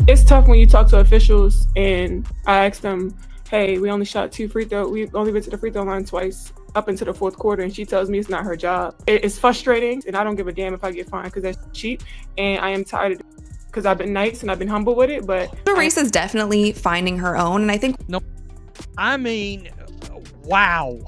It's tough when you talk to officials and I ask them, hey, we only shot 2 free throws. We only went to the free throw line twice up into the fourth quarter, and she tells me it's not her job. It's frustrating, and I don't give a damn if I get fined because that's cheap, and I am tired of it because I've been nice and I've been humble with it, but... Angel Reese is definitely finding her own, and I think... No, I mean, wow.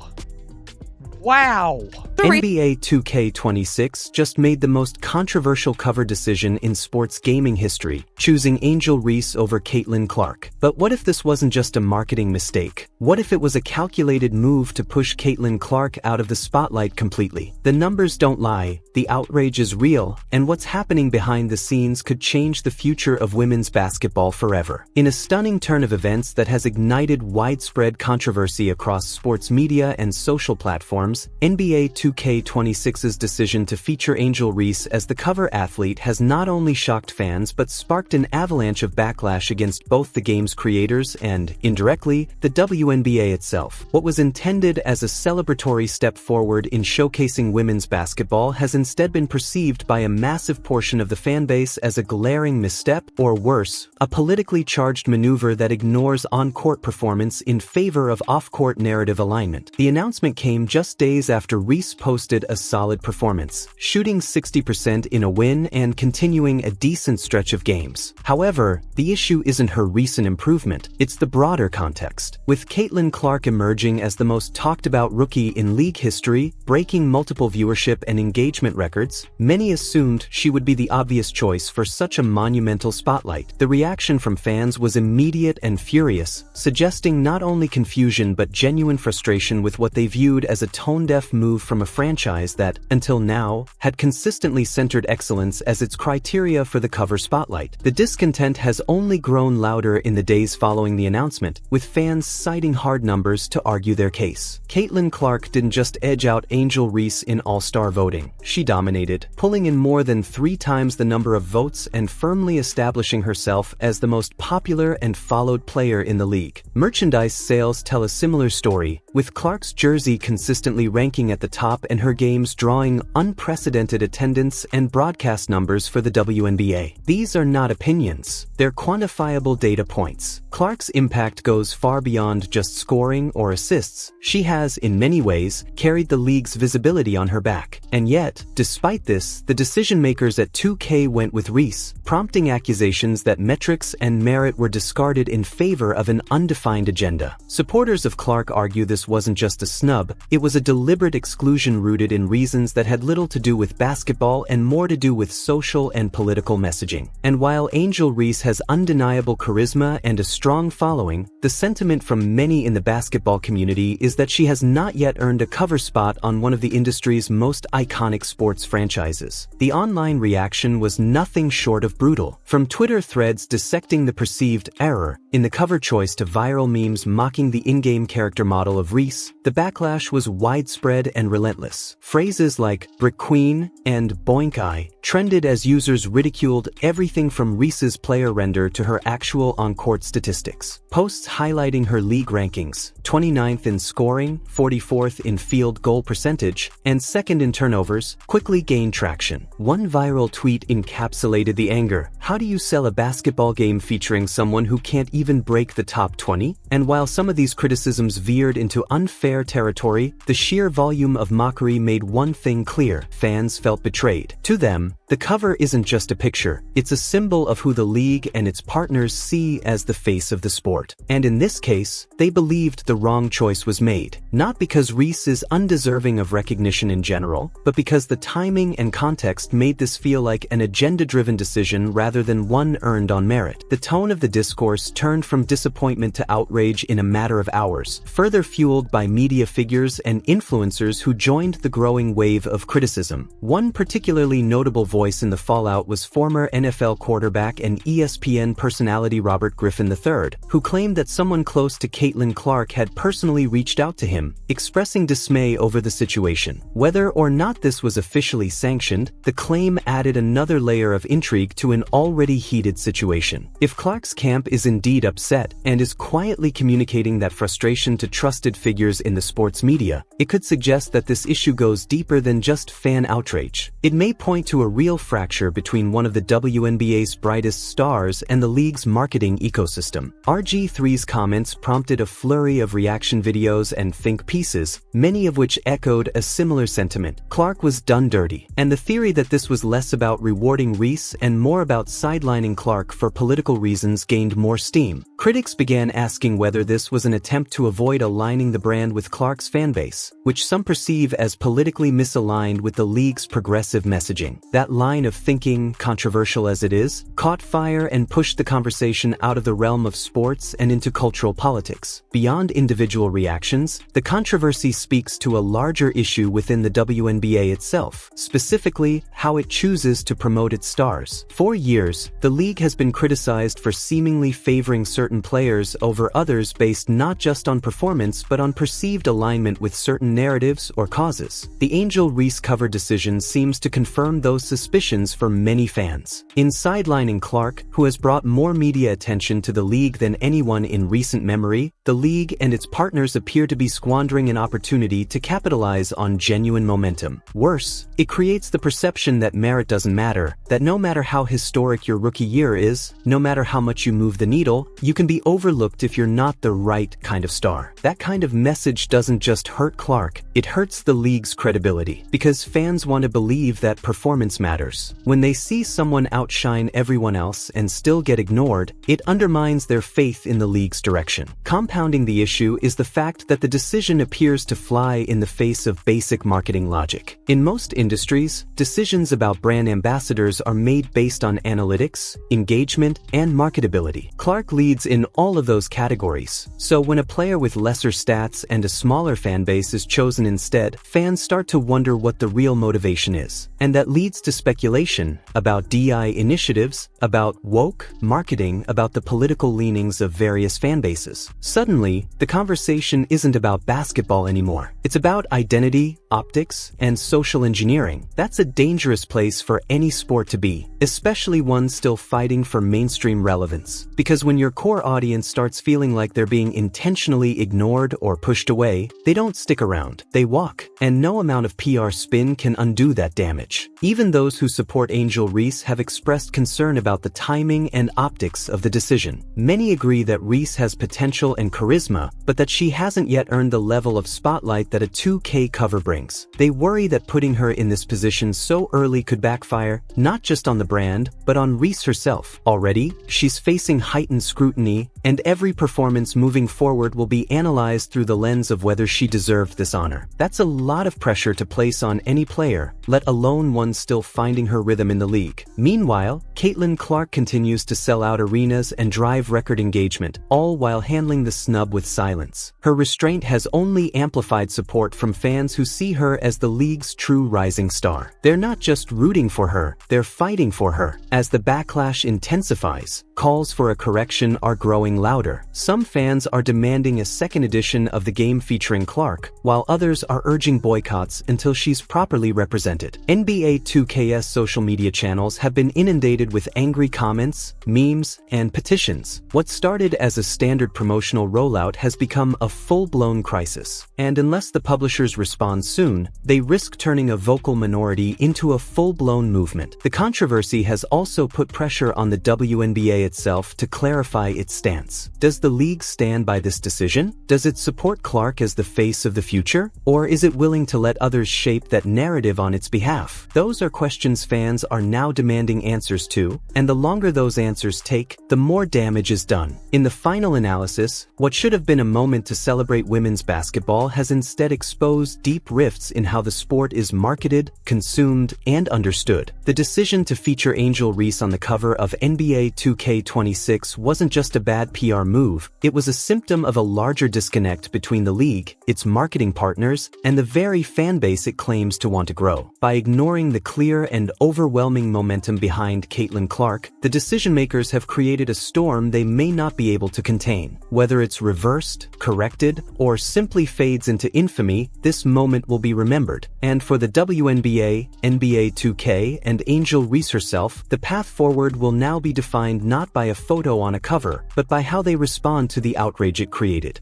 Wow. NBA 2K26 just made the most controversial cover decision in sports gaming history, choosing Angel Reese over Caitlin Clark. But what if this wasn't just a marketing mistake? What if it was a calculated move to push Caitlin Clark out of the spotlight completely? The numbers don't lie, the outrage is real, and what's happening behind the scenes could change the future of women's basketball forever. In a stunning turn of events that has ignited widespread controversy across sports media and social platforms, NBA 2K26's decision to feature Angel Reese as the cover athlete has not only shocked fans but sparked an avalanche of backlash against both the game's creators and, indirectly, the WNBA itself. What was intended as a celebratory step forward in showcasing women's basketball has instead been perceived by a massive portion of the fanbase as a glaring misstep, or worse, a politically charged maneuver that ignores on-court performance in favor of off-court narrative alignment. The announcement came just days after Reese posted a solid performance, shooting 60% in a win and continuing a decent stretch of games. However, the issue isn't her recent improvement, it's the broader context. With Caitlin Clark emerging as the most talked about rookie in league history, breaking multiple viewership and engagement records, many assumed she would be the obvious choice for such a monumental spotlight. The reaction from fans was immediate and furious, suggesting not only confusion but genuine frustration with what they viewed as a tone-deaf move from a franchise that, until now, had consistently centered excellence as its criteria for the cover spotlight. The discontent has only grown louder in the days following the announcement, with fans citing hard numbers to argue their case. Caitlin Clark didn't just edge out Angel Reese in all-star voting. She dominated, pulling in more than 3 times the number of votes and firmly establishing herself as the most popular and followed player in the league. Merchandise sales tell a similar story, with Clark's jersey consistently ranking at the top and her games drawing unprecedented attendance and broadcast numbers for the WNBA. These are not opinions, they're quantifiable data points. Clark's impact goes far beyond just scoring or assists. She has, in many ways, carried the league's visibility on her back. And yet, despite this, the decision-makers at 2K went with Reese, prompting accusations that metrics and merit were discarded in favor of an undefined agenda. Supporters of Clark argue this wasn't just a snub, it was a deliberate exclusion rooted in reasons that had little to do with basketball and more to do with social and political messaging. And while Angel Reese has undeniable charisma and a strong following, the sentiment from many in the basketball community is that she has not yet earned a cover spot on one of the industry's most iconic sports franchises. The online reaction was nothing short of brutal, from Twitter threads dissecting the perceived error in the cover choice to viral memes mocking the in-game character model of Reese. The backlash was widespread and relentless. Phrases like "Brick Queen" and "Boink Eye" trended as users ridiculed everything from Reese's player render to her actual on-court statistics. Posts highlighting her league rankings, 29th in scoring, 44th in field goal percentage, and 2nd in turnovers, quickly gained traction. One viral tweet encapsulated the anger. How do you sell a basketball game featuring someone who can't even break the top 20? And while some of these criticisms veered into unfair territory, the sheer volume of mockery made one thing clear: fans felt betrayed. To them, the cover isn't just a picture, it's a symbol of who the league and its partners see as the face of the sport. And in this case, they believed the wrong choice was made, not because Reese is undeserving of recognition in general, but because the timing and context made this feel like an agenda-driven decision rather than one earned on merit. The tone of the discourse turned from disappointment to outrage in a matter of hours, further fueled by media figures and influencers who joined the growing wave of criticism. One particularly notable voice in the fallout was former NFL quarterback and ESPN personality Robert Griffin III, who claimed that someone close to Caitlin Clark had personally reached out to him, expressing dismay over the situation. Whether or not this was officially sanctioned, the claim added another layer of intrigue to an already heated situation. If Clark's camp is indeed upset and is quietly communicating that frustration to trusted figures in the sports media, it could suggest that this this issue goes deeper than just fan outrage. It may point to a real fracture between one of the WNBA's brightest stars and the league's marketing ecosystem. RG3's comments prompted a flurry of reaction videos and think pieces, many of which echoed a similar sentiment. Clark was done dirty, and the theory that this was less about rewarding Reese and more about sidelining Clark for political reasons gained more steam. Critics began asking whether this was an attempt to avoid aligning the brand with Clark's fanbase, which some perceive as politically misaligned with the league's progressive messaging. That line of thinking, controversial as it is, caught fire and pushed the conversation out of the realm of sports and into cultural politics. Beyond individual reactions, the controversy speaks to a larger issue within the WNBA itself, specifically how it chooses to promote its stars. For years, the league has been criticized for seemingly favoring certain players over others based not just on performance but on perceived alignment with certain narratives or causes. The Angel Reese cover decision seems to confirm those suspicions for many fans. In sidelining Clark, who has brought more media attention to the league than anyone in recent memory, the league and its partners appear to be squandering an opportunity to capitalize on genuine momentum. Worse, it creates the perception that merit doesn't matter, that no matter how historic your rookie year is, no matter how much you move the needle, you can be overlooked if you're not the right kind of star. That kind of message doesn't just hurt Clark, it hurts the league's credibility, because fans want to believe that performance matters. When they see someone outshine everyone else and still get ignored, it undermines their faith in the league's direction. Compounding the issue is the fact that the decision appears to fly in the face of basic marketing logic. In most industries, decisions about brand ambassadors are made based on analytics, engagement, and marketability. Clark leads in all of those categories. So when a player with lesser stats and a smaller fan base is chosen instead, fans start to wonder what the real motivation is. And that leads to speculation about DI initiatives, about woke marketing, about the political leanings of various fan bases. Suddenly, the conversation isn't about basketball anymore. It's about identity, optics, and social engineering. That's a dangerous place for any sport to be, especially one still fighting for mainstream relevance. Because when your core audience starts feeling like they're being intentionally ignored or pushed away, they don't stick around, they walk. And no amount of PR spin can undo that damage. Even those who support Angel Reese have expressed concern about the timing and optics of the decision. Many agree that Reese has potential and charisma, but that she hasn't yet earned the level of spotlight that a 2K cover brings. They worry that putting her in this position so early could backfire, not just on the brand, but on Reese herself. Already, she's facing heightened scrutiny, and every performance moving forward will be analyzed through the lens of whether she deserved this honor. That's a lot of pressure to place on any player, let alone one still finding her rhythm in the league. Meanwhile, Caitlin Clark continues to sell out arenas and drive record engagement, all while handling the snub with silence. Her restraint has only amplified support from fans who see her as the league's true rising star. They're not just rooting for her, they're fighting for her. As the backlash intensifies, calls for a correction are growing louder. Some fans are demanding a second edition of the game featuring Clark, while others are urging boycotts until she's properly represented. NBA 2K's social media channels have been inundated with angry comments, memes, and petitions. What started as a standard promotional rollout has become a full-blown crisis. And unless the publishers respond soon, they risk turning a vocal minority into a full-blown movement. The controversy has also put pressure on the WNBA itself to clarify its stance. Does the league stand by this decision? Does it support Clark as the face of the future? Or is it willing to let others shape that narrative on its behalf? Those are questions fans are now demanding answers to, and the longer those answers take, the more damage is done. In the final analysis, what should have been a moment to celebrate women's basketball has instead exposed deep rifts in how the sport is marketed, consumed, and understood. The decision to feature Angel Reese on the cover of NBA 2K26 wasn't just a bad PR move, it was a symptom of a larger disconnect between the league, its marketing partners, and the very fan base it claims to want to grow. By ignoring the clear and overwhelming momentum behind Caitlin Clark, the decision-makers have created a storm they may not be able to contain. Whether it's reversed, corrected, or simply fades into infamy, this moment will be remembered. And for the WNBA, NBA 2K, and Angel Reese herself, the path forward will now be defined not by a photo on a cover, but by how they respond to the outrage it created.